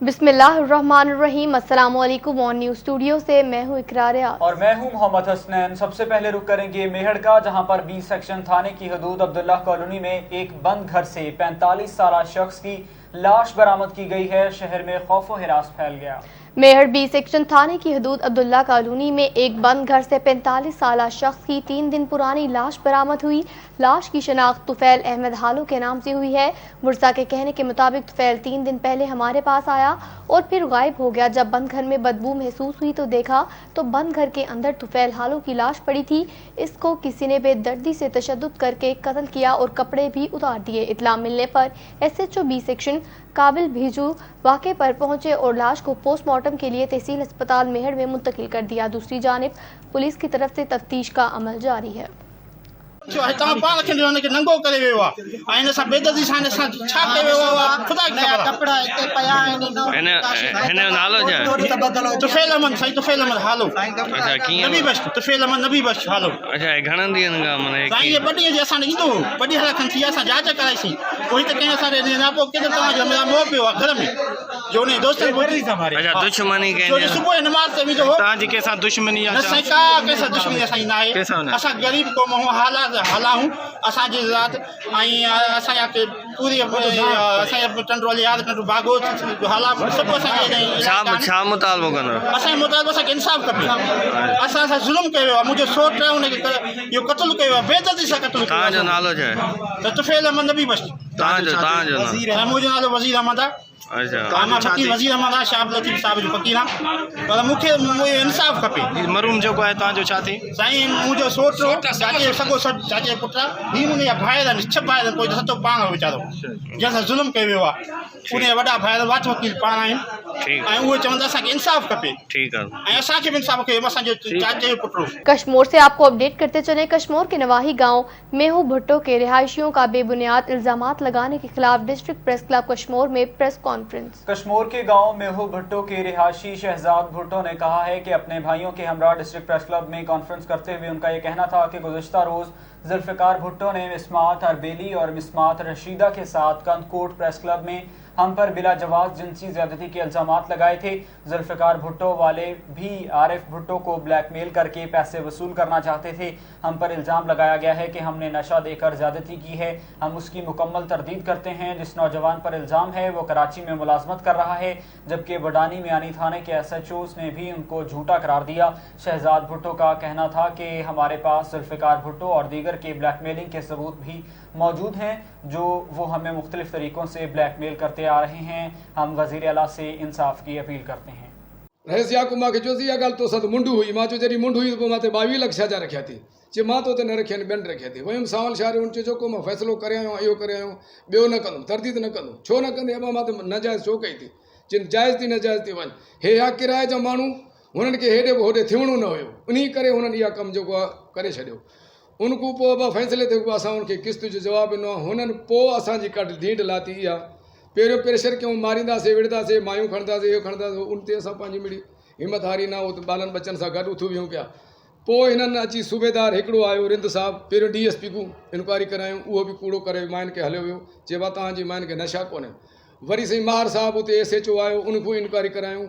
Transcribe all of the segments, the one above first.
बिस्मिल्लाहिर्रहमानिर्रहीम। अस्सलाम वालेकुम। ऑन न्यूज़ स्टूडियो से मैं हूँ इकरार और मैं हूँ मोहम्मद हसनैन। सबसे पहले रुक करेंगे मेहड़ का, जहाँ पर 20 सेक्शन थाने की हदूद अब्दुल्ला कॉलोनी में एक बंद घर से 45 साला शख्स की लाश बरामद की गई है। शहर में खौफ व हिरास फैल गया। मेहड़ 20 सेक्शन थाने की हदूद अब्दुल्ला कॉलोनी में एक बंद घर से 45 साला शख्स की 3 दिन पुरानी लाश बरामद हुई। लाश की शनाख्त तुफैल अहमद हालो के नाम से हुई है। मुर्सा के कहने के मुताबिक तुफैल 3 दिन पहले हमारे पास आया और फिर गायब हो गया। जब बंद घर में बदबू महसूस हुई तो देखा तो बंद घर के अंदर तुफैल हालो की लाश पड़ी थी। इसको किसी ने बेदर्दी से तशद्दुद करके कत्ल किया और कपड़े भी उतार दिए। इत्तला मिलने पर SHO 20 सेक्शन काबिल भीजू वाक़े पर पहुंचे और लाश को पोस्टमार्टम के लिए तहसील अस्पताल मेहड़ में मुंतकिल कर दिया। दूसरी जानिब पुलिस की तरफ से तफ्तीश का अमल जारी है। पाण खे नंगो करे वियो आहे ऐं हिन सां बेदर्दी सां छा कयो वियो आहे ख़ुदा खे ख़बर कपड़ा हिते पया आहिनि। हिन जो नालो छा आहे? तुफैल अहमद। साईं तुफैल अहमद हालो। अच्छा, कीअं? नबी बख्श तुफैल अहमद नबी बख्श हालो। अच्छा, घणनि ॾींहंनि खां माना साईं ये 2 ॾींहं जे असां ईंदो 2 ॾींहं खनि थी विया। असां जांच कराईसीं पोइ हिते कंहिं असां ॾिना पोइ किथे तव्हांजो मोह पियो आहे घर में जो उन दोस्तनि। अच्छा, दुश्मनी जो कंहिं सुबुह नमाज़ ते वेंदो हो। तव्हांजी कंहिंसां दुश्मनी न साईं का कंहिंसां दुश्मनी असांजी न आहे। असां ग़रीब क़ौम हालात हलाऊं असांजी ज़ात ऐं असांजा पूरी असांजा टंडवाली यादि टंडू बागो हालात सभु असांखे छा मुतालबो कंदो? असांजो मुतालबो असांखे इंसाफ़ खपे। असां सां ज़ुल्म कयो आहे। मुंहिंजो सोट आहे हुनखे इहो क़त्ल कयो आहे बेदर्दी सां क़त्ल कयो आहे। तव्हांजो नालो छा आहे? त तुफैल अहमद नबी बख्श। तव्हांजो नालो? मुंहिंजो नालो वज़ीर अहमद आहे। अच्छा, मां फ़कीर वज़ीर अहमद आहे। शाह अब्दुल लतीफ़ साहिब जो फ़कीर आहे पर मूंखे इंसाफ़ खपे। मरूम जेको आहे तव्हांजो छा थी? साईं मुंहिंजो सोट चाचे सॻो चाचे जो पुटु आहे। हीअ मुंहिंजा भाइर आहिनि 6 भाइर आहिनि। कोई त सतो पाण वीचारो जंहिंसां ज़ुल्म कयो वियो आहे। उन वॾा भाइर वाच वकील पाण आहिनि ऐं उहे चवनि था असांखे इंसाफ़ खपे। ठीक है, ऐं असांखे बि इंसाफ़ खपे। असांजो चाचे जो पुटु। कश्मीर से आपको अपडेट करते चले। कश्मीर के नवाही गांव मेहू भुट्टो के रिहायशियों का बेबुनियाद इल्जामात लगाने के खिलाफ डिस्ट्रिक्ट प्रेस क्लब कश्मीर में प्रेस कॉन्फ्रेंस। कश्मीर के गांव मेहू भुट्टो के रिहायशी शहजाद भुट्टो ने कहा है कि अपने भाइयों के हमरा डिस्ट्रिक्ट प्रेस क्लब में कॉन्फ्रेंस करते हुए उनका ये कहना था कि गुज़श्ता रोज जुल्फ़िकार भुट्टो ने मिस्मात अरबेली और मिस्मात रशीदा के साथ कंदकोट प्रेस क्लब में हम पर बिला जवाब जिनसी ज्यादती के इल्जामात लगाए थे। जुल्फ़िकार भुट्टो वाले भी आरिफ भुट्टो को ब्लैकमेल करके पैसे वसूल करना चाहते थे। हम पर इल्ज़ाम लगाया गया है कि हमने नशा देकर ज्यादती की है। हम उसकी मुकम्मल तरदीद करते हैं। जिस नौजवान पर इल्ज़ाम है वो कराची में मुलाजमत कर रहा है, जबकि बडानी मियानी थाने के SHOs ने भी उनको झूठा करार दिया। शहजाद भुट्टो का कहना था कि हमारे पास जुल्फ़िकार भुट्टो और दीगर के ब्लैकमेलिंग के सबूत भी मौजूद हैं, जो वो हमें मुख्तलिफ तरीक़ों से ब्लैकमेल करते आ रहे हैं। हम वज़ीर आला से इंसाफ की अपील करते हैं। रहिसिया को मां खे चयोसीं इहा ॻाल्हि तो सां मुंड हुई। मां चयो जॾहिं मुंड हुई त पोइ मां ते 22 लख छा जा रखिया थी। चए मां तो न रखिया आहिनि, ॿियनि रखिया थी। वयुमि सावल शहर हुन चयो को मां फ़ैसिलो करे आयो इहो करे आयो ॿियो न कंदुमि, तरदीद न कंदुमि। छो न कंदे अबा मां त नाजाइज़ छो कई थी? जिन जाइज़ थी नाजाइज़ थी वञ। हे या किराए जा माण्हू हुननि खे हेॾे होॾे थियणो न हुयो, उन करे हुननि इहा कमु जेको आहे करे छॾियो। उनको पोइ अबा फ़ैसिले ते असां हुनखे क़िस्त जो जवाबु ॾिनो आहे। हुननि पोइ असांजी का ढींढ लाथी इहा पहिरियों प्रेशर कयूं, मारींदासीं विढ़ंदासीं, मायूं खणंदासीं, इहो खणंदासीं। उन ते असां पंहिंजी मिड़ी हिमत हारी न उते ॿारनि बचनि सां गॾु उथूं वियूं पिया। पोइ हिननि अची सूबेदार हिकिड़ो आयो रिंद साहिबु, पहिरियों DSP को इंक्वायरी करायूं, उहो बि कूड़ो करे माइन खे हलियो वियो। चइबा तव्हांजी माइन खे नशा कोन्हे। वरी साईं मार साहिबु उते SHO आयो, उनखां इंक्वायरी करायूं,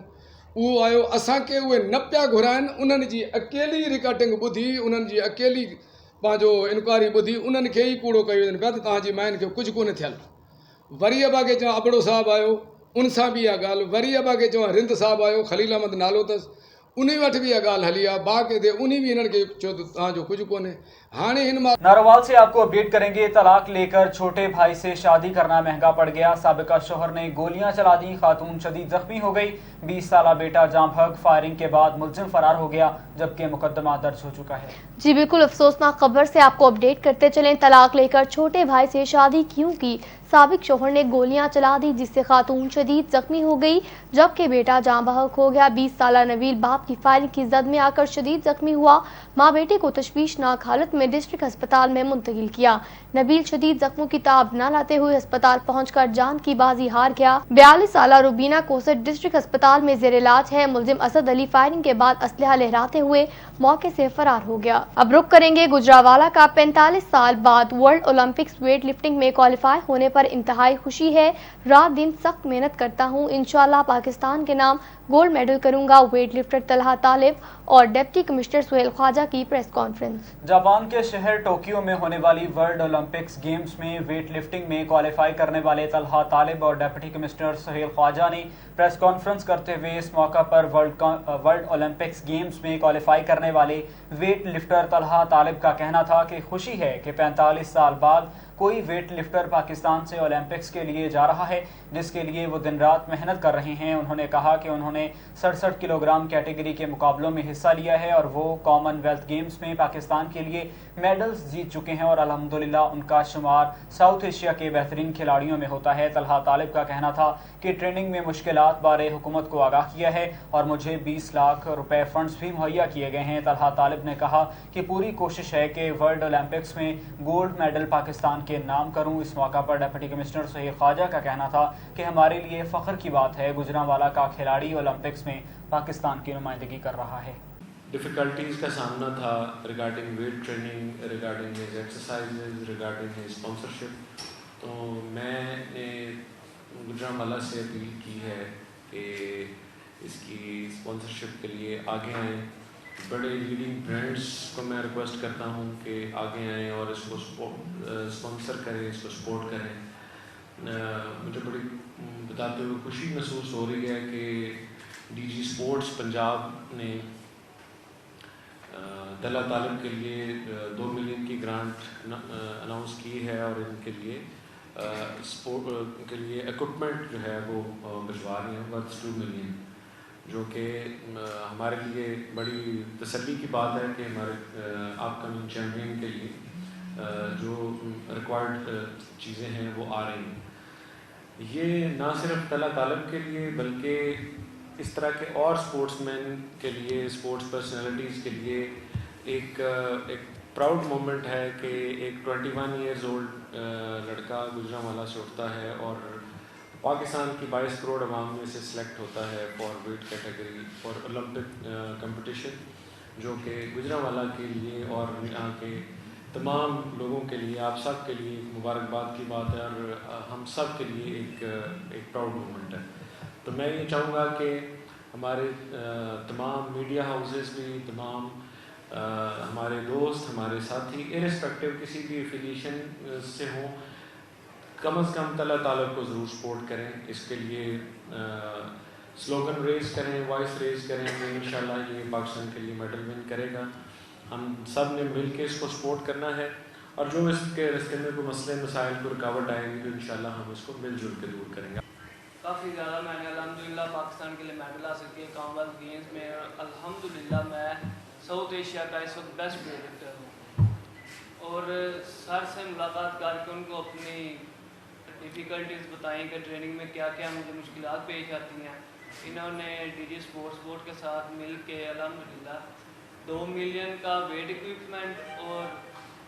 उहो आयो। असांखे उहे न पिया घुराइनि। उन्हनि जी अकेली रिकॉर्डिंग ॿुधी, उन्हनि जी अकेली पंहिंजो इंक्वायरी ॿुधी, उन्हनि खे ई कूड़ो कयो वञनि पिया त तव्हांजी माइन खे कुझु कोन्हे थियलु। वरी अबा खे चवां अबड़ो साहिबु आयो, उन सां बि इहा ॻाल्हि। वरी अबा खे चवां रिंद साहिबु आयो, खलील अहमद नालो अथसि, उन वटि बि इहा ॻाल्हि हली आहे। बाक़ी ते उन बि हिननि खे चयो त तव्हांजो कुझु कोन्हे। हाणे हिन मां नारोवाल से आपको अपडेट करेंगे। तलाक लेकर छोटे भाई से शादी करना महंगा पड़ गया। साबिका शोहर ने गोलियां चला दी, खातून शदीद जख्मी हो गई। 20 साला बेटा जाँ भग फायरिंग के बाद मुलजिम फरार हो गया, जबकि मुकदमा दर्ज हो चुका है। जी बिल्कुल, अफसोसनाक खबर से आपको अपडेट करते चलें। तलाक लेकर छोटे भाई से शादी क्यों की? साबिक शोहर ने गोलियां चला दी, जिससे खातून शदीद जख्मी हो गई, जबकि बेटा जाँ बहक हो गया। 20 साला नवील बाप की फायरिंग की जद में आकर शदीद जख्मी हुआ। माँ बेटे को तशवीशनाक हालत में डिस्ट्रिक्ट अस्पताल में मुंतकिल किया। नबील शदीद जख्मों की ताब न लाते हुए अस्पताल पहुंचकर जान की बाजी हार गया। 42 साला रुबीना कोसट डिस्ट्रिक्ट अस्पताल में जेर इलाज है। मुलजिम असद अली फायरिंग के बाद असलहा लहराते हुए मौके से फरार हो गया। अब रुक करेंगे गुजरांवाला का। 45 साल बाद वर्ल्ड ओलंपिक्स वेट लिफ्टिंग में क्वालिफाई होने पर इंतहाई खुशी है। रात दिन सख्त मेहनत करता हूँ, इंशाल्लाह पाकिस्तान के नाम गोल्ड मेडल करूंगा। वेट लिफ्टर तलहा तालिब और डिप्टी कमिश्नर सुहेल ख्वाजा की प्रेस कॉन्फ्रेंस। जापान के शहर टोक्यो में होने वाली वर्ल्ड ओलंपिक्स गेम्स में वेट लिफ्टिंग में क्वालिफाई करने वाले तलहा तालिब और डिप्टी कमिश्नर सुहेल ख्वाजा ने प्रेस कॉन्फ्रेंस करते हुए इस मौका पर वर्ल्ड ओलंपिक्स गेम्स में क्वालिफाई करने वाले वेट लिफ्टर तलहा तालिब का कहना था कि खुशी है कि 45 साल बाद कोई वेट लिफ्टर पाकिस्तान से ओलंपिक्स के लिए जा रहा है, जिसके लिए वो दिन रात मेहनत कर रहे हैं। उन्होंने कहा कि उन्होंने 67 किलोग्राम कैटेगरी के मुकाबलों में हिस्सा लिया है और वो कॉमनवेल्थ गेम्स में पाकिस्तान के लिए मेडल्स जीत चुके हैं और अल्हम्दुलिल्लाह उनका शुमार साउथ एशिया के बेहतरीन खिलाड़ियों में होता है। तलहा तालिब का कहना था कि ट्रेनिंग में मुश्किलात बारे हुकूमत को आगाह किया है और मुझे 20 लाख रुपए फंड्स भी मुहैया किए गए हैं। तलहा तालिब ने कहा कि पूरी कोशिश है कि वर्ल्ड ओलंपिक्स में गोल्ड मेडल पाकिस्तान के नाम करूं। इस मौका पर डिप्टी कमिश्नर सुहेल ख्वाजा का कहना था कि हमारे लिए फख्र की बात है, गुजरांवाला का खिलाड़ी ओलंपिक्स में पाकिस्तान की नुमाइंदगी कर रहा है। डिफ़िकल्टीज़ का सामना था regarding weight training, regarding his exercises, regarding his sponsorship. तो मैंने गुजरांवाला से अपील की है कि इसकी स्पॉन्सरशिप के लिए आगे आएँ। बड़े लीडिंग ब्रांड्स को मैं रिक्वेस्ट करता हूँ कि आगे आएँ और इसको स्पॉन्सर करें, इसको सपोर्ट करें। मुझे बड़ी बताते हुए खुशी महसूस हो रही है कि डीजी स्पोर्ट्स पंजाब ने तलहा तालिब के लिए 2 मिलियन की ग्रांट अनाउंस की है और इनके लिए स्पोर्ट के लिए इक्विपमेंट जो है वो भिजवा रहे हैं वर्थ 2 मिलियन, जो कि हमारे लिए बड़ी तसल्ली की बात है कि हमारे अपकमिंग चैम्पियन के लिए जो रिक्वायर्ड चीज़ें हैं वो आ रही हैं। ये ना सिर्फ तलहा तालिब के लिए बल्कि इस तरह के और स्पोर्ट्समैन के लिए, स्पोर्ट्स पर्सनालिटीज़ के लिए एक प्राउड मोमेंट है कि एक 21 ईयर्स ओल्ड लड़का गुजरांवाला से उठता है और पाकिस्तान की 22 करोड़ आवाम में से सिलेक्ट होता है for weight category for Olympic competition, जो कि गुजरांवाला के लिए और यहाँ के तमाम लोगों के लिए, आप सब के लिए मुबारकबाद की बात है और हम सब के लिए एक प्राउड मोमेंट है। तो मैं ये चाहूँगा कि हमारे तमाम मीडिया हाउसेस भी, तमाम हमारे दोस्त, हमारे साथी इर्रेस्पेक्टिव किसी भी एफिलिएशन से हों, कम से कम तलहा तालिब को ज़रूर सपोर्ट करें। इसके लिए स्लोगन रेज़ करें, वॉइस रेज़ करें कि इंशाल्लाह ये पाकिस्तान के लिए मेडल विन करेगा। हम सब ने मिल के इसको सपोर्ट करना है और जो इसके रास्ते में कोई मसले मसाइल को रुकावट आएंगी तो इंशाल्लाह हम इसको मिलजुल के दूर करेंगे। काफ़ी ज़्यादा मैंने अल्हम्दुलिल्लाह पाकिस्तान के लिए मेडल हासिल किए कॉमनवेल्थ गेम्स में और अल्हम्दुलिल्लाह मैं साउथ एशिया का इस वक्त बेस्ट वेट लिफ्टर हूँ। और सर से मुलाकात करके उनको अपनी डिफ़िकल्टीज़ बताएं कि ट्रेनिंग में क्या क्या मुझे मुश्किलात पेश आती हैं। इन्होंने डीजी स्पोर्ट्स बोर्ड के साथ मिल के अल्हम्दुलिल्लाह 2 मिलियन का वेट इक्विपमेंट और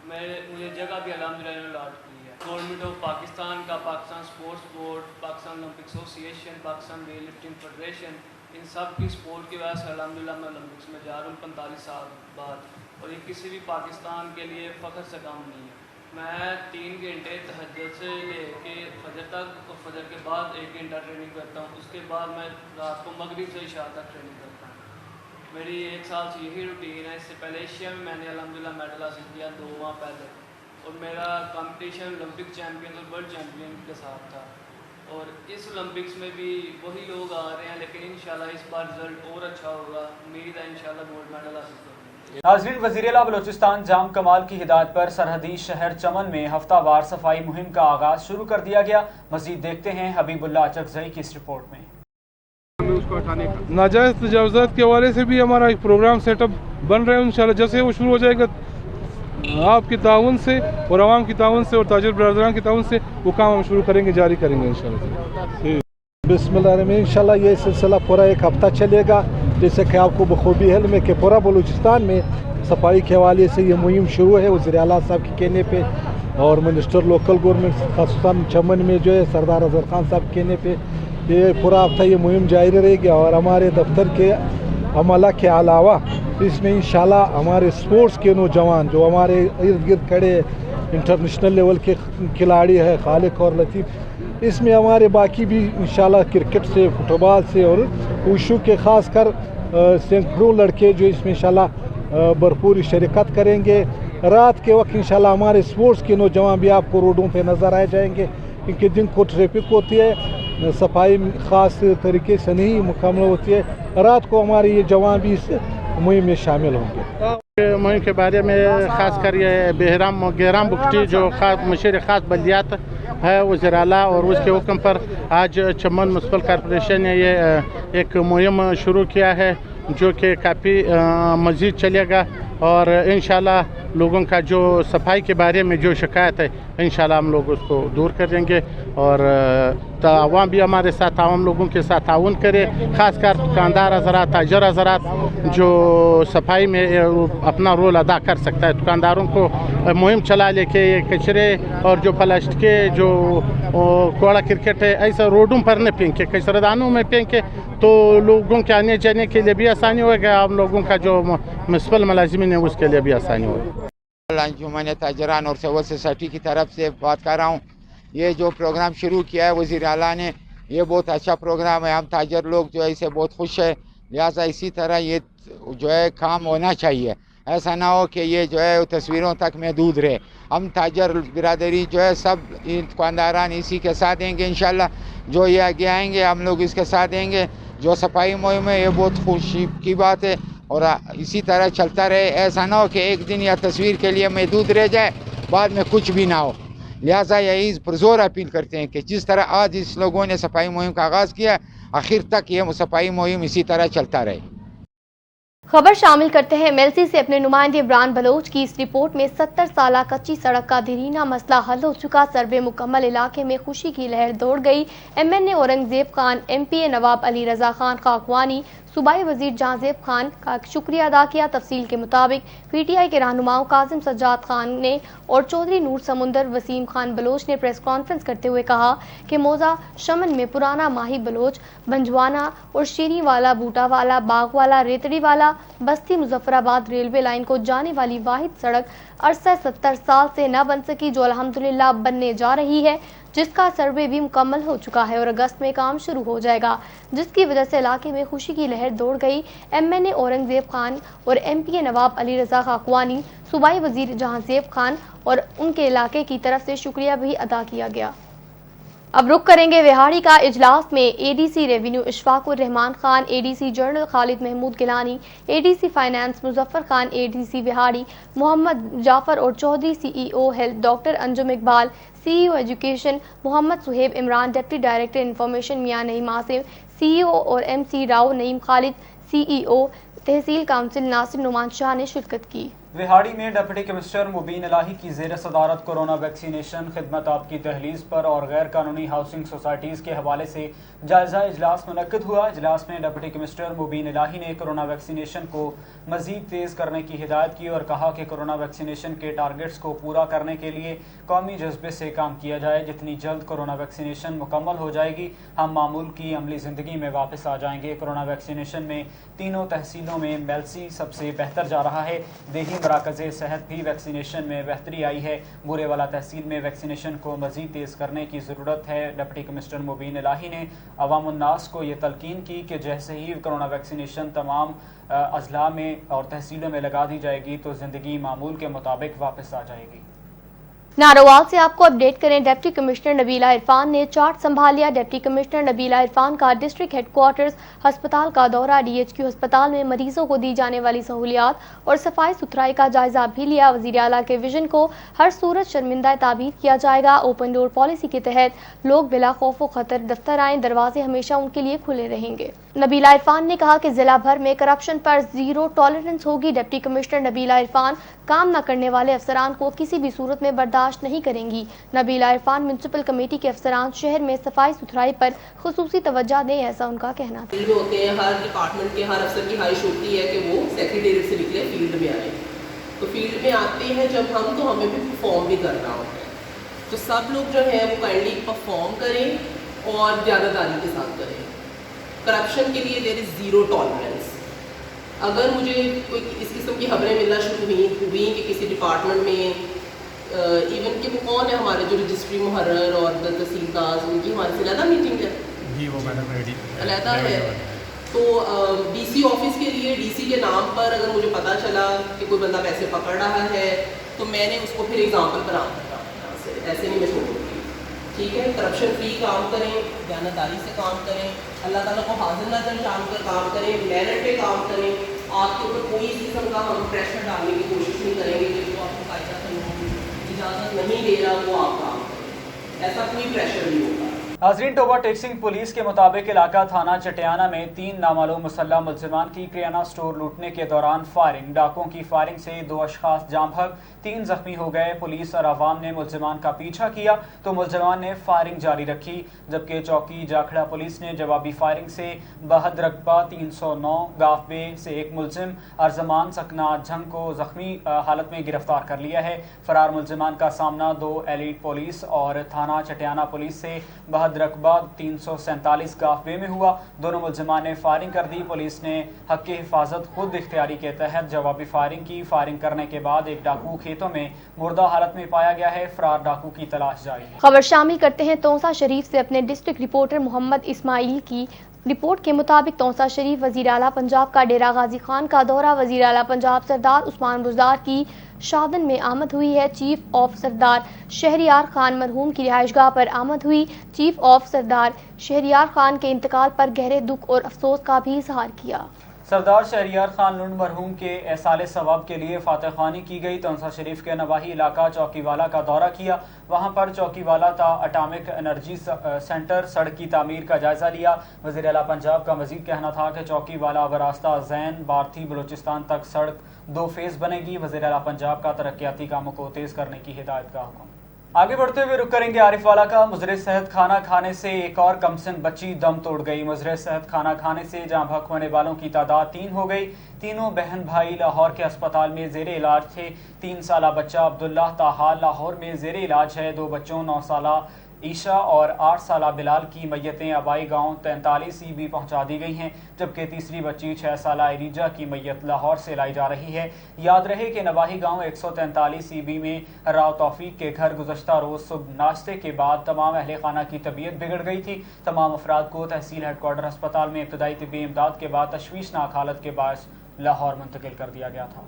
मुझे जगह भी अल्हम्दुलिल्लाह अलॉट की है। गवर्नमेंट ऑफ पाकिस्तान का, Pakistan sports board, Pakistan Olympic association, Pakistan weightlifting federation, इन सब की सपोर्ट की वजह से अल्हम्दुलिल्लाह मैं ओलंपिक्स में जा रहा हूँ 45 साल बाद। और ये किसी भी पाकिस्तान के लिए फ़ख्र से कम नहीं है। मैं 3 घंटे तहज्जुद से लेके फजर तक और फजर के बाद 1 घंटा ट्रेनिंग करता हूँ। उसके बाद मैं रात को मगरिब से इशा तक ट्रेनिंग करता हूँ। मेरी 1 साल से यही रूटीन है। इससे पहले एशिया में मैंने अल्हम्दुलिल्लाह मेडल हासिल किया 2 माह पहले और मेरा कंपटीशन ओलंपिक चैम्पियन और वर्ल्ड चैम्पियन के साथ था। और इस ओलंपिक्स में भी वही लोग आ रहे हैं, लेकिन इंशाल्लाह इस बार रिजल्ट और अच्छा होगा। उम्मीद है इंशाल्लाह गोल्ड मेडल हासिल करेंगे। नाज़रीन, वज़ीर-ए-आला बलूचिस्तान जाम कमाल की हिदायत पर सरहदी शहर चमन में हफ्तावार सफाई मुहिम का आगाज शुरू कर दिया गया। मज़ीद देखते हैं हबीबुल्लाह अचकज़ई की इस रिपोर्ट में। नाजायज़ तजावुज़ात के हवाले से भी हमारा एक प्रोग्राम सेटअप बन रहा है। इंशाल्लाह जैसे वो शुरू हो जाएगा आपकी ताउन से और आवाम की ताउन से और ताजिर बरादरान की ताउन से वो काम हम शुरू करेंगे, जारी करेंगे इंशाल्लाह। बिस्मिल्लाह, इंशाल्लाह ये सिलसिला पूरा 1 हफ्ता चलेगा। जैसे कि आपको बखूबी इल्म है कि पूरा बलूचिस्तान में सफाई के हवाले से ये मुहिम शुरू है वज़ीर आला साहब के कहने पे, और मिनिस्टर लोकल गवर्नमेंट खासतौर चमन में जो है सरदार अजहर खान साहब के कहने पे ये पूरा हफ्ता ये मुहिम जारी रहेगी। और हमारे दफ्तर के अमला के अलावा इसमें इंशाल्लाह हमारे स्पोर्ट्स के नौजवान जो हमारे इर्द गिर्द खड़े इंटरनेशनल लेवल के खिलाड़ी है खालिक और लतीफ़, इसमें हमारे बाकी भी इंशाल्लाह क्रिकेट से, फुटबॉल से और वुशु के ख़ास कर सैकड़ों लड़के जो इसमें इंशाल्लाह भरपूर शिरकत करेंगे। रात के वक्त इंशाल्लाह हमारे स्पोर्ट्स के नौजवान भी आपको रोडों पे नज़र आ जाएंगे, क्योंकि दिन को ट्रैफिक होती है, सफाई ख़ास तरीके से नहीं मुकम्मल होती है, रात को हमारे ये जवान भी इस मुहिम में शामिल होंगे। मुहिम के बारे में ख़ास कर ये गहराम बुकटी जो ख़ास मशीर ख़ास बल्दियात है वज़ीर आला और उसके हुक्म पर आज चमन म्यूनसिपल कॉर्पोरेशन ने ये एक मुहिम शुरू किया है जो कि काफ़ी मज़ीद चलेगा, और इंशाल्लाह लोगों का जो सफाई के बारे में जो शिकायत है इंशाल्लाह हम लोग उसको दूर करेंगे, और आवाम भी हमारे साथ आवाम लोगों के साथ ताउन करे, ख़ासकर दुकानदार हज़रात, ताजर हज़रात जो सफाई में अपना रोल अदा कर सकता है। दुकानदारों को मुहिम चला लेके ये कचरे और जो प्लास्टिक के जो कूड़ा क्रिकेट है ऐसा रोडों पर न फेंके, कचरादानों में फेंके तो लोगों के आने जाने के लिए भी आसानी होगा, हम लोगों का जो म्यूनसिपल मुलाजिमीन है उसके लिए भी आसानी होगी। अंजुमन ताजरान और सिविल सोसाइटी की तरफ से बात कर रहा हूँ। ये जो प्रोग्राम शुरू किया है वज़ीर आला ने, ये बहुत अच्छा प्रोग्राम है, हम ताजर लोग जो है इसे बहुत खुश है, लिहाजा इसी तरह ये जो है काम होना चाहिए, ऐसा ना हो कि ये जो है तस्वीरों तक महदूद रहे। हम ताजर बिरादरी जो है सब दुकानदारान इसी के साथ देंगे इंशाल्लाह, जो ये आगे आएंगे हम लोग इसके साथ देंगे। जो सफाई मुहिम है ये बहुत खुशी की बात है और इसी तरह चलता रहे, ऐसा ना हो कि एक दिन या तस्वीर के लिए महदूद रह जाए बाद में कुछ भी ना हो। लिहाजा यही पुरजोर अपील करते हैं कि जिस तरह आज इस लोगों ने सफाई मुहिम का आगाज़ किया, आखिर तक ये सफाई मुहिम इसी तरह चलता रहे। खबर शामिल करते हैं एमएलसी से अपने नुमाइंदे इमरान बलोच की। इस रिपोर्ट में 70 साला कच्ची सड़क का देरीना मसला हल हो चुका, सर्वे मुकम्मल, इलाके में खुशी की लहर दौड़ गई। एमएनए औरंगजेब खान, एमपीए नवाब अली रजा खान खाकवानी, सूबाई वजीर जहांजेब खान का शुक्रिया अदा किया। तफसील के मुताबिक पीटीआई के रहनुमाओं काजिम सज्जाद खान ने और चौधरी नूर समुंदर वसीम खान बलोच ने प्रेस कॉन्फ्रेंस करते हुए कहा कि मौजा शमन में पुराना माही बलोच, बंजवाना और शीरीवाला, बूटावाला, बागवाला, रेतड़ी वाला, बस्ती मुजफ्फराबाद रेलवे लाइन को जाने वाली वाहिद सड़क अरसा 70 साल से न बन सकी, जो अल्हम्दुलिल्लाह बनने जा रही है, जिसका सर्वे भी मुकम्मल हो चुका है और अगस्त में काम शुरू हो जाएगा, जिसकी वजह से इलाके में खुशी की लहर दौड़ गई। एमएनए औरंगजेब खान और एमपीए नवाब अली रजा खाकवानी, सूबाई वजीर जहांजेब खान और उनके इलाके की तरफ से शुक्रिया भी अदा किया गया। अब रुख करेंगे विहाड़ी का। इजलास में ADC revenue Ishfaqur Rehman Khan, ADC general Khalid Mahmood Gilani, ADC finance Muzaffar Khan, ADC Vehari Mohammad Jafar और Chaudhry CEO health doctor Anjum Iqbal, CEO education Mohammad Suhaib Imran, deputy director information Mian Naeem Asim, CEO और MC Rao Naeem Khalid, CEO tehsil council Nasir Noman Shah ने शिरकत की। विहाड़ी में डिप्टी कमिश्नर मुबीन इलाही की ज़ेर सदारत कोरोना वैक्सीनेशन खिदमत की तहलीज़ पर और गैर कानूनी हाउसिंग सोसाइटीज़ के हवाले से जायज़ा इजलास मुनक्किद हुआ। इजलास में डिप्टी कमिश्नर मुबीन इलाही ने कोरोना वैक्सीनेशन को मज़ीद तेज़ करने की हिदायत की और कहा कि कोरोना वैक्सीनेशन के टारगेट्स को पूरा करने के लिए कौमी जज्बे से काम किया जाए। जितनी जल्द कोरोना वैक्सीनेशन मुकम्मल हो जाएगी, हम मामूल की अमली ज़िंदगी में वापस आ जाएंगे। कोरोना वैक्सीनेशन में तीनों तहसीलों में मेलसी सबसे बेहतर जा रहा है। देही मराकज़ सेहत भी वैक्सीनेशन में बेहतरी आई है। बुरेवाला तहसील में वैक्सीनेशन को मज़ीद तेज़ करने की ज़रूरत है। डिप्टी कमिश्नर मुबीन इलाही ने अवामुन्नास को ये तलकीन की कि जैसे ही कोरोना वैक्सीनेशन तमाम अजला में और तहसीलों में लगा दी जाएगी तो ज़िंदगी मामूल के मुताबिक वापस आ जाएगी। नारोवाल से आपको अपडेट करें। डिप्टी कमिश्नर नबीला इरफान ने चार्ज संभाल लिया। डिप्टी कमिश्नर नबीला इरफान का डिस्ट्रिक्ट हेडक्वार्टर्स अस्पताल का दौरा, डीएचक्यू अस्पताल में मरीजों को दी जाने वाली सहूलियात और सफाई सुथराई का जायजा भी लिया। वज़ीर आला के विजन को हर सूरत शर्मिंदा ताबीर किया जाएगा। ओपन डोर पॉलिसी के तहत लोग बिला खौफ व खतर दफ्तर आएं, दरवाजे हमेशा उनके लिए खुले रहेंगे। नबीला इरफान ने कहा कि जिला भर में करप्शन पर जीरो टॉलरेंस होगी। डिप्टी कमिश्नर नबीला इरफान काम न करने वाले अफसरान को किसी भी सूरत में बर्दाश्त नहीं करेंगी। नबीला इरफान म्युनिसिपल कमेटी के अफसरान शहर में सफाई सुथराई पर खुसूसी तवज्जो दें, ऐसा उनका कहना था। होते हैं, हर डिपार्टमेंट के हर अफसर की ख्वाहिश होती है कि वो सेक्रेटेरिएट से निकले, फील्ड में आए। تو فیلڈ میں آتے ہیں جب ہم تو ہمیں بھی پرفارم بھی کرنا ہوتا ہے. تو سب لوگ جو ہیں وہ کائنڈلی پرفارم کریں اور دیانتداری کے ساتھ کریں. کرپشن کے لیے دیر از زیرو ٹالرنس. اگر مجھے کوئی اس قسم کی خبریں ملنا شروع ہوئی کہ کسی ڈپارٹمنٹ میں ایون کہ وہ کون ہے ہمارے جو رجسٹری محرر اور تحصیلدار ان کی ہمارے سے علیحدہ میٹنگ ہے جی وہ میڈم ریڈی علیحدہ ہے. تو ڈی سی آفس کے لیے ڈی سی کے نام پر اگر مجھے پتہ چلا کہ کوئی بندہ پیسے پکڑ رہا ہے تو میں نے اس کو پھر ایگزامپل پر ایسے نہیں میں چھوڑوں گی. ٹھیک ہے, کرپشن فری کام کریں, دیانتداری سے کام کریں, اللہ تعالیٰ کو حاضر نظر جان کر کام کریں, محنت پہ کام کریں. آپ کے اوپر کوئی قسم کا ہم پریشر ڈالنے کی کوشش نہیں کریں گے کہ جو آپ کو قاعدہ اجازت نہیں دے رہا وہ آپ کام کریں. ایسا کوئی پریشر نہیں ہوگا. ناظرین, ٹوبہ ٹیکسنگ پولیس کے مطابق علاقہ تھانہ چٹیانہ میں 3 نامعلوم مسلح ملزمان کی کریانہ سٹور لوٹنے کے دوران فائرنگ. ڈاکوں کی فائرنگ سے 2 اشخاص جاں بحق, 3 زخمی ہو گئے. پولیس اور عوام نے ملزمان کا پیچھا کیا تو ملزمان نے فائرنگ جاری رکھی, جبکہ چوکی جاکھڑا پولیس نے جوابی فائرنگ سے بہد رقبہ 309 گافبے سے 1 ملزم ارزمان سکنا جھنگ کو زخمی حالت میں گرفتار کر لیا ہے. فرار ملزمان کا سامنا 2 ایلیٹ پولیس اور تھانہ چٹیانہ پولیس سے بہد رقبہ 347 گافبے میں ہوا. دونوں ملزمان نے فائرنگ کر دی. پولیس نے حق کی حفاظت خود اختیاری کے تحت جوابی فائرنگ کی. فائرنگ کرنے کے بعد ایک ڈاکو کھیتوں میں مردہ حالت میں پایا گیا ہے. فرار ڈاکو کی تلاش جاری ہے. خبر شامل کرتے ہیں تونسا شریف سے اپنے ڈسٹرکٹ رپورٹر محمد اسماعیل کی رپورٹ کے مطابق تونسا شریف وزیر اعلیٰ پنجاب کا ڈیرہ غازی خان کا دورہ. وزیر اعلیٰ پنجاب سردار عثمان بزدار کی شادن میں آمد ہوئی ہے. چیف آف سردار شہریار خان مرحوم کی رہائش گاہ پر آمد ہوئی. چیف آف سردار شہریار خان کے انتقال پر گہرے دکھ اور افسوس کا بھی اظہار کیا. سردار شہریار خان لنڈ مرحوم کے احسال ثواب کے لیے فاتح خوانی کی گئی. تونسا شریف کے نواحی علاقہ چوکی والا کا دورہ کیا. وہاں پر چوکی والا تا اٹامک انرجی سینٹر سڑک کی تعمیر کا جائزہ لیا. وزیر اعلیٰ پنجاب کا مزید کہنا تھا کہ چوکی والا براستہ زین بارتھی بلوچستان تک سڑک 2 فیز بنے گی. وزیر اعلیٰ پنجاب کا ترقیاتی کاموں کو تیز کرنے کی ہدایت کا حکم. آگے بڑھتے ہوئے رک کریں گے عارف والا کا. مضر صحت کھانا کھانے سے ایک اور کمسن بچی دم توڑ گئی. مضر صحت کھانا کھانے سے جاں بحق ہونے والوں کی تعداد 3 ہو گئی. تینوں بہن بھائی لاہور کے اسپتال میں زیر علاج تھے. 3 سالہ بچہ عبداللہ تاحال لاہور میں زیر علاج ہے. 2 بچوں 9 سالہ عیشا اور 8 سالہ بلال کی میتیں آبائی گاؤں 43 EB پہنچا دی گئی ہیں, جبکہ تیسری بچی 6 سالہ ایریجا کی میت لاہور سے لائی جا رہی ہے. یاد رہے کہ نواحی گاؤں 143 EB میں راؤ توفیق کے گھر گزشتہ روز صبح ناشتے کے بعد تمام اہل خانہ کی طبیعت بگڑ گئی تھی. تمام افراد کو تحصیل ہیڈ کوارٹر اسپتال میں ابتدائی طبی امداد کے بعد تشویشناک حالت کے باعث لاہور منتقل کر دیا گیا تھا.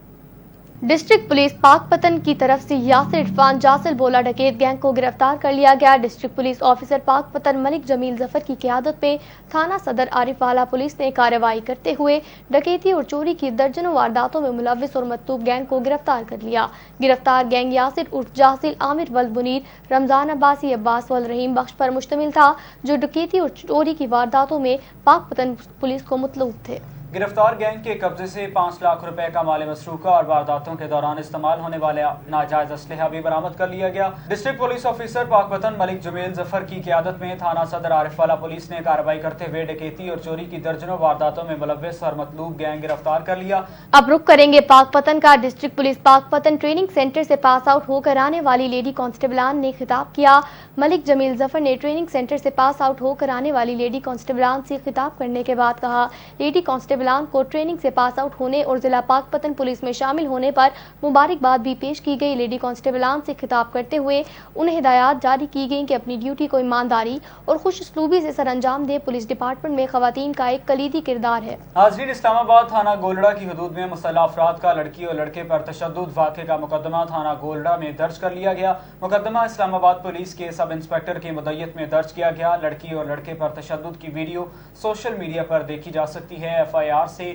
ڈسٹرکٹ پولیس پاک پتن کی طرف سے یاسر عرفان جاسل بولا ڈکیت گینگ کو گرفتار کر لیا گیا. ڈسٹرکٹ پولیس آفیسر پاک پتن ملک جمیل ظفر کی قیادت میں تھانہ صدر عارف والا پولیس نے کارروائی کرتے ہوئے ڈکیتی اور چوری کی درجنوں وارداتوں میں ملوث اور مطلوب گینگ کو گرفتار کر لیا. گرفتار گینگ یاسر عرف جاسل عامر ولد منیر رمضان عباسی عباس ولد رحیم بخش پر مشتمل تھا, جو ڈکیتی اور چوری کی وارداتوں میں پاک پتن پولیس کو مطلوب تھے. گرفتار گینگ کے قبضے سے 5 لاکھ روپے کا مال مسروقہ اور وارداتوں کے دوران استعمال ہونے والے ناجائز اسلحہ بھی برآمد کر لیا گیا. ڈسٹرکٹ پولیس آفیسر پاک پتن ملک جمیل ظفر کی قیادت میں تھانہ صدر عارف والا پولیس نے کارروائی کرتے ہوئے ڈکیتی اور چوری کی درجنوں وارداتوں میں ملوث اور مطلوب گینگ گرفتار کر لیا. اب رخ کریں گے پاک پتن کا. ڈسٹرکٹ پولیس پاک پتن ٹریننگ سینٹر سے پاس آؤٹ ہو کر آنے والی لیڈی کانسٹیبلان نے خطاب کیا. ملک جمیل ظفر نے ٹریننگ سینٹر سے پاس آؤٹ ہو کر آنے والی لیڈی کانسٹیبلان سے خطاب کرنے کے بعد کہا, لیڈی کانسٹیبلان کو ٹریننگ سے پاس آؤٹ ہونے اور ضلع پاک پتن پولیس میں شامل ہونے پر مبارکباد بھی پیش کی گئی. لیڈی کانسٹیبلان سے خطاب کرتے ہوئے انہیں ہدایات جاری کی گئیں کہ اپنی ڈیوٹی کو ایمانداری اور خوش اسلوبی سے سر انجام دے. پولیس ڈپارٹمنٹ میں خواتین کا ایک کلیدی کردار ہے. ناظرین, اسلام آباد تھانہ گولڑا کی حدود میں مسلح افراد کا لڑکی اور لڑکے پر تشدد واقعے کا مقدمہ تھانہ گولڑا میں درج کر لیا گیا. مقدمہ اسلام آباد پولیس کے سب انسپکٹر کی مدعیت میں درج کیا گیا. لڑکی اور لڑکے پر تشدد کی ویڈیو سوشل میڈیا پر دیکھی جا سکتی ہے. FIR سے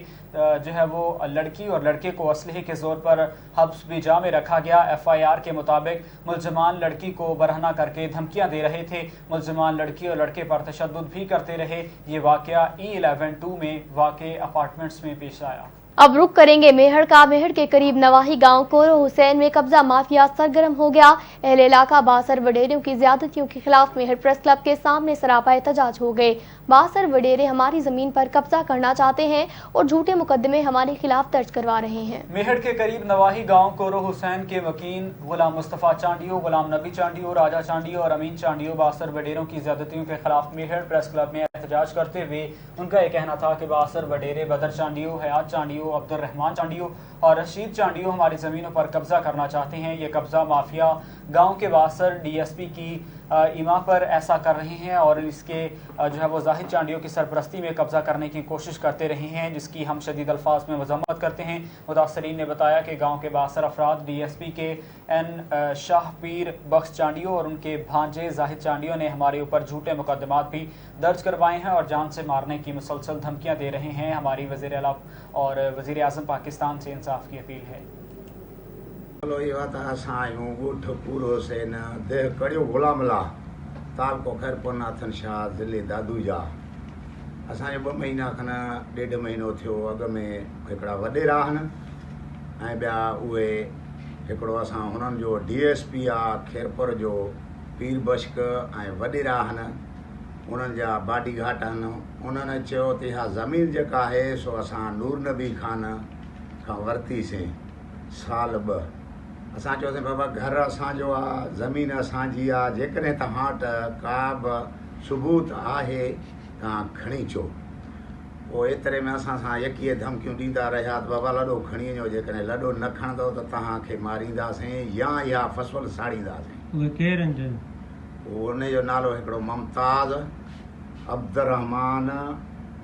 جو ہے وہ لڑکی اور لڑکے کو اسلحے کے زور پر حبس بھی جا میں رکھا گیا. FIR کے مطابق ملزمان لڑکی کو برہنہ کر کے دھمکیاں دے رہے تھے. ملزمان لڑکی اور لڑکے پر تشدد بھی کرتے رہے. یہ واقعہ E11-2 میں واقع اپارٹمنٹس میں پیش آیا. अब रुक करेंगे मेहड़ का। मेहड़ के करीब नवाही गांव कोरो हुसैन में कब्जा माफिया सरगर्म हो गया। अहले इलाका बासर वडेरों की ज्यादतियों के खिलाफ मेहड़ प्रेस क्लब के सामने सरापा एहतजाज हो गए। बासर वडेरे हमारी जमीन पर कब्जा करना चाहते हैं और झूठे मुकदमे हमारे खिलाफ दर्ज करवा रहे हैं। मेहड़ के करीब नवाही गांव कोरो हुसैन के वकील गुलाम मुस्तफ़ा चांडियो, गुलाम नबी चांडियो, राजा चांडियो और अमीन चांडियो बासर वडेरों की ज्यादतियों के खिलाफ मेहड़ प्रेस क्लब में एहतजाज करते हुए उनका यह कहना था कि बासर वडेरे बदर चांडियो, हयात चांडियो, अब्दुल रहमान चांडियो और रशीद चांडियो हमारी ज़मीनों पर कब्जा करना चाहते हैं। ये कब्जा माफिया गांव के बासर डीएसपी की इमा पर ऐसा कर रहे हैं और इसके जो है वो जाहिद चांडियो की सरपरस्ती में कब्जा करने की कोशिश करते रहे हैं, जिसकी हम शदीद अल्फाज में मजम्मत करते हैं। मुतासरीन ने बताया कि गांव के बासर अफराद डीएसपी के एन शाह पीर बख्श चांडियो और उनके भांजे जाहिद चांडियो ने हमारे ऊपर झूठे मुकदमात भी दर्ज करवाए हैं और जान से मारने की मुसलसल धमकियां दे रहे हैं। हमारी वज़ीर आला और वज़ीर आज़म पाकिस्तान से इंसाफ की अपील है। पूरो से न देह कड़ियो गुलामला ताल को खैर पोनाथन शाह ज़िले दादूजा असांजे 2 महीना खन 1.5 महीनो थियो अॻ में हिकिड़ा वॾेरा आहिनि ऐं ॿिया उहे हिकिड़ो असां हुननि जो डीएसपी आहे खैरपुर जो पीर बश्क ऐं वॾेरा आहिनि उन्हनि जा बाडी घाट आहिनि। उन्हनि चयो त इहा ज़मीन जेका आहे सो असां नूर नबी खान खां वरितीसीं साल 2। असां चयोसीं बाबा घर असांजो आहे, ज़मीन असांजी आहे, जेकॾहिं तव्हां वटि का बि सबूत आहे तव्हां खणी अचो। पोइ एतिरे में असां सां यकीअ धमकियूं ॾींदा रहिया त बाबा लॾो खणी वञो, जेकॾहिं लॾो न खणंदव त तव्हांखे मारींदासीं या इहा फसुल साड़ींदासीं। उहे केरु आहिनि? उनजो नालो हिकिड़ो मुमताज़, अब्दुर्रहमान,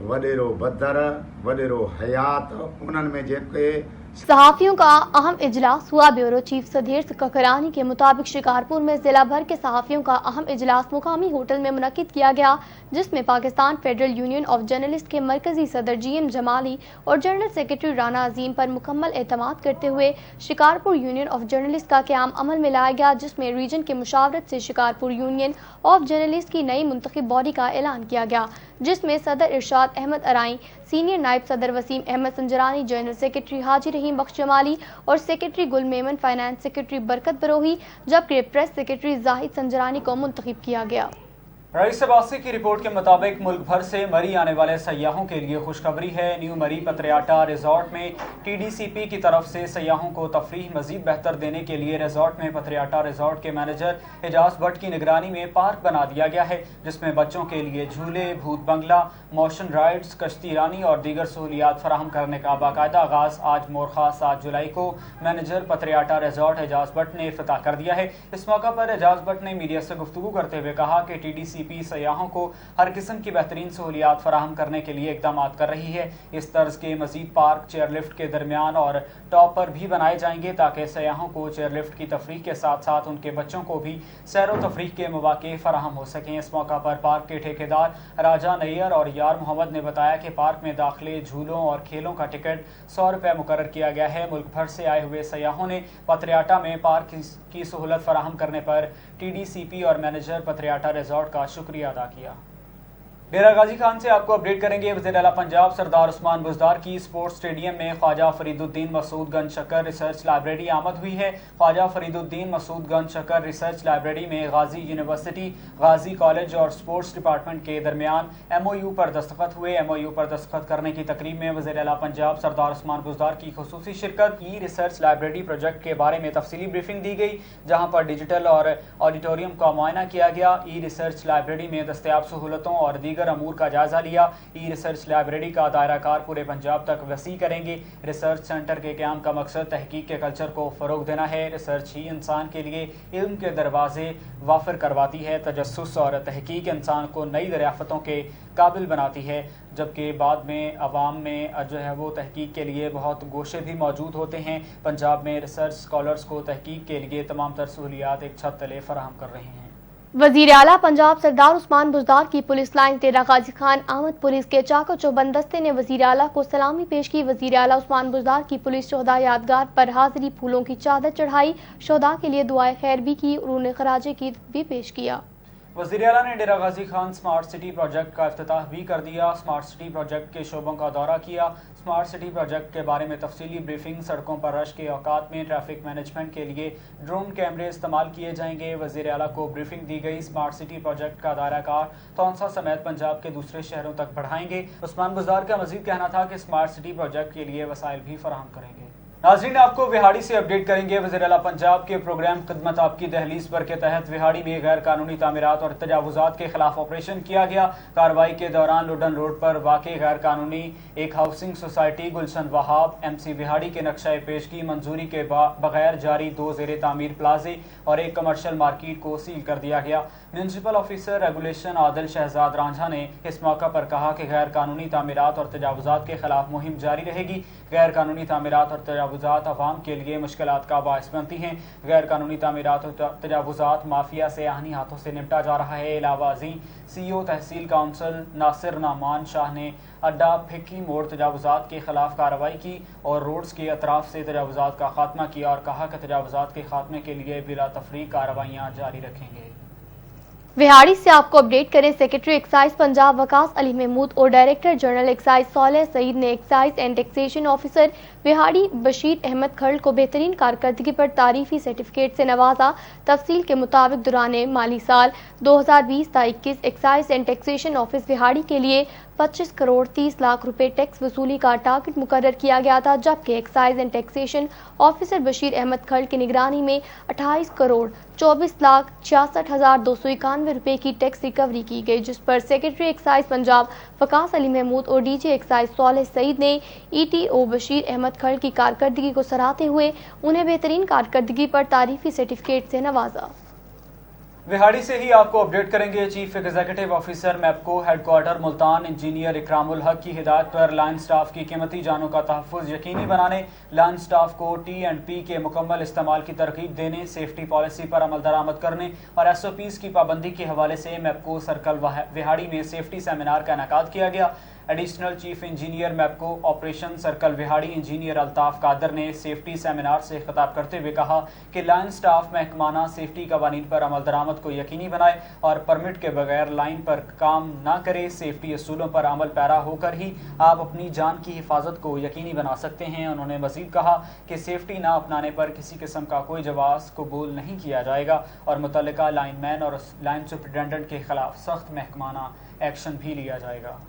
वॾेरो बदर, वॾेरो हयात। उन्हनि में जेके सहाफ़ियों का अहम इजलास हुआ। ब्यूरो चीफ सधीर ककरानी के मुताबिक शिकारपुर में जिला भर के सहाफ़ियों का अहम इजलास मुकामी होटल में मुनक्किद किया गया, जिसमें Pakistan federal union of journalist के मरकजी सदर GM जमाली और जनरल सेक्रेटरी राना अजीम पर मुकम्मल एतमाद करते हुए शिकारपुर यूनियन ऑफ जर्नलिस्ट का क़याम अमल में लाया गया, जिसमें रीजन के मुशावरत से शिकारपुर यूनियन ऑफ जर्नलिस्ट की नई मुंतखब बॉडी का ऐलान किया गया, जिसमें सदर इरशाद अहमद अराई, सीनियर नायब सदर वसीम अहमद संजरानी, जनरल सेक्रेटरी हाजी रहीम बख्श जमाली और सेक्रेटरी गुल मेमन, फाइनेंस सेक्रेटरी बरकत बरोही, जबकि प्रेस सेक्रेटरी जाहिद संजरानी को मुंतखब किया गया। रईस अब्बासी की रिपोर्ट के मुताबिक मुल्क भर से मरी आने वाले सयाहों के लिए खुशखबरी है। न्यू मरी पत्रियाटा रिजॉर्ट में TDCP की तरफ से सयाहों को तफरीह मजीद बेहतर देने के लिए रिजॉर्ट में पत्रियाटा रिजॉर्ट के मैनेजर एजाज भट्ट की निगरानी में पार्क बना दिया गया है, जिसमें बच्चों के लिए झूले, भूत बंगला, मोशन राइड्स, कश्ती रानी और दीगर सहूलियात फराहम करने का बाकायदा आगाज आज मोरखा 7 जुलाई को मैनेजर पत्रियाटा रिजॉर्ट एजाज भट्ट ने इफ्तिताह कर दिया है। इस मौका पर एजाज भट्ट ने मीडिया से गुफ्तगू करते हुए कहा कि TDCP सयाहों को हर किस्म की बेहतरीन सहूलियात फराहम करने के लिए इकदाम कर रही है। इस तर्ज के मजीद पार्क चेयरलिफ्ट के दरमियान और टॉप पर भी बनाए जाएंगे, ताकि सयाहों को चेयरलिफ्ट की तफरीह के साथ साथ उनके बच्चों को भी सैर व तफरीह के मौके फराहम हो सकें। इस मौका पर पार्क के ठेकेदार राजा नैयर और यार मोहम्मद ने बताया कि पार्क में दाखिले, झूलों और खेलों का टिकट 100 रुपये मुकर्रर किया गया है। मुल्क भर से आए हुए सयाहों ने पत्रियाटा में पार्क की सहूलत फराहम करने पर TDCP और मैनेजर पत्रियाटा रिजॉर्ट का शुक्रिया अदा किया। डेरा गाजी खान से आपको अपडेट करेंगे। वज़ीर आला पंजाब सरदार उस्मान बुज़दार की स्पोर्ट्स स्टेडियम में ख्वाजा फरीदुद्दीन मसूद गंज शक्कर रिसर्च लाइब्रेरी आमद हुई है। ख्वाजा फरीदुद्दीन मसूद गंज शक्कर रिसर्च लाइब्रेरी में गाजी यूनिवर्सिटी, गाजी कॉलेज और स्पोर्ट्स डिपार्टमेंट के दरमियान MOU पर दस्तखत हुए। MOU पर दस्तखत करने की तकरीब में वज़ीर आला पंजाब सरदार उस्मान बुज़दार की खुसूसी शिरकत। ई रिसर्च लाइब्रेरी प्रोजेक्ट के बारे में तफसीली ब्रीफिंग दी गई, जहाँ पर डिजिटल और ऑडिटोरियम का मुआयना किया गया। ई रिसर्च लाइब्रेरी में दस्तयाब सहूलतों और दीगर अमूर का जायजा लिया। ई रिसर्च लाइब्रेरी का दायरा कार पूरे पंजाब तक वसी करेंगे। रिसर्च सेंटर के क़याम का मकसद तहकीक के कल्चर को फ़रोग देना है। रिसर्च ही इंसान के लिए इल्म के दरवाजे वाफिर करवाती है। तजस्सुस और तहकीक इंसान को नई दरियाफ़तों के काबिल बनाती है, जबकि बाद में अवाम में जो है वो तहकीक के लिए बहुत गोशे भी मौजूद होते हैं। पंजाब में रिसर्च स्कॉलर्स को तहकीक के लिए तमाम तर सहूलियात एक छत तले फराहम कर रहे हैं। वज़ीर आला पंजाब सरदार उस्मान बुज़दार की पुलिस लाइन डेरा गाजी खान आमद पुलिस के चाको चौबंद दस्ते ने वज़ीर आला को सलामी पेश की। वज़ीर आला उस्मान बुज़दार की पुलिस शोहदा यादगार पर हाजिरी, फूलों की चादर चढ़ाई, शोहदा के लिए दुआए खैर भी की और उन्हें खराजे ईद भी पेश किया। वज़ीर आला ने डेरा Ghazi Khan smart city project का इफ्तिताह भी कर दिया। स्मार्ट सिटी प्रोजेक्ट के शोबों का दौरा किया। स्मार्ट सिटी प्रोजेक्ट के बारे में तफसीली ब्रीफिंग, सड़कों पर रश के औकात में ट्रैफिक मैनेजमेंट के लिए ड्रोन कैमरे इस्तेमाल किए जाएंगे। वज़ीर आला को ब्रीफिंग दी गई। स्मार्ट सिटी प्रोजेक्ट का दायराकार तौंसा समेत पंजाब के दूसरे शहरों तक बढ़ाएंगे। उस्मान गुजार का मजीद कहना था कि स्मार्ट सिटी प्रोजेक्ट के लिए वसाइल भी फराहम करेंगे। नाज़रीन, आपको विहाड़ी से अपडेट करेंगे। वज़ीर आला पंजाब के प्रोग्राम खिदमत आपकी दहलीज पर के तहत विहाड़ी में गैर कानूनी तामीरात और तजावुजात के खिलाफ ऑपरेशन किया गया। कार्रवाई के दौरान लुडन रोड पर वाक़ई गैर कानूनी एक हाउसिंग सोसाइटी गुलशन वहाब MC विहाड़ी के नक्शा पेशगी मंजूरी के बगैर जारी 2 ज़ेर तामीर प्लाजे और एक कमर्शियल मार्केट को सील कर दिया गया। Municipal officer regulation Adil Shahzad Ranjha ने इस मौका पर कहा कि गैर कानूनी तामीरात और तजावुजात के खिलाफ मुहिम जारी रहेगी। गैर कानूनी तामीरात और तजावुजात अवाम के लिए मुश्किलात का बायस बनती हैं। गैर कानूनी तामीरात और तजावुजात माफिया से आहनी हाथों से निपटा जा रहा है। इलावाजी CEO तहसील काउंसिल नासिर नामान शाह ने अड्डा फिक्की मोड़ तजावुजात के खिलाफ कार्रवाई की और रोड्स के अतराफ से तजावुजात का खात्मा किया और कहा कि तजावुजात के खात्मे के लिए बिला तफरीक कार्रवाइयाँ जारी रखेंगे। विहाड़ी से आपको अपडेट करें। सेक्रेटरी एक्साइज पंजाब वकास अली महमूद और डायरेक्टर जनरल एक्साइज सोलह सईद ने excise and taxation officer Vehari Bashir Ahmed Khal को बेहतरीन कारकर्दगी पर तारीफी सर्टिफिकेट से नवाजा। तफसील के मुताबिक दौरान माली साल 2020-21 excise and taxation office Vehari के लिए 25 करोड़ 30 लाख रुपए टैक्स वसूली का टारगेट मुकर्रर किया गया था, जबकि excise and taxation officer Bashir Ahmed Khal की निगरानी में 28 करोड़ 24 लाख 66,291 रुपए की टैक्स रिकवरी की गई, जिस पर सेक्रेटरी एक्साइज पंजाब वकास अली महमूद और DG एक्साइज सोलह सईद ने ETO बशीर अहमद खल की कारकर्दगी को सराहते हुए उन्हें बेहतरीन कारकर्दगी पर तारीफी सर्टिफिकेट से नवाजा। विहाड़ी से ही आपको अपडेट करेंगे। Chief executive officer MEPCO headquarter Multan engineer Ikramul Haq की हिदायत पर लाइन स्टाफ की कीमती जानों का तहफ़्फ़ुज़ यकीनी बनाने, लाइन स्टाफ को T&P के मुकम्मल इस्तेमाल की तरगीब देने, सेफ्टी पॉलिसी पर अमल दरामद करने और SOPs की पाबंदी के हवाले से मैपको सर्कल विहाड़ी में सेफ्टी सेमिनार का इनेकाद किया गया। Additional chief engineer MEPCO operation circle Vehari engineer Altaf Qadir ने सेफ्टी सेमिनार से खिताब करते हुए कहा कि लाइन स्टाफ महकमाना सेफ्टी कवानीन पर अमल दरामद को यकीनी बनाए और परमिट के बगैर लाइन पर काम ना करे। सेफ्टी असूलों पर अमल पैरा होकर ही आप अपनी जान की हिफाजत को यकीनी बना सकते हैं। उन्होंने मजीद कहा कि सेफ्टी ना अपनाने पर किसी किस्म का कोई जवाब कबूल नहीं किया जाएगा और मुतल्लिका लाइनमैन और लाइन सुपरिटेंडेंट के खिलाफ सख्त महकमाना एक्शन भी लिया जाएगा।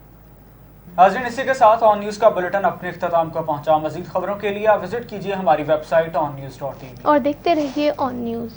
नाज़रीन, इसी के साथ ऑन न्यूज़ का बुलेटिन अपने इख्तिताम को पहुंचा। मजीद खबरों के लिए आप विजिट कीजिए हमारी वेबसाइट onnews.tv और देखते रहिए ऑन न्यूज़।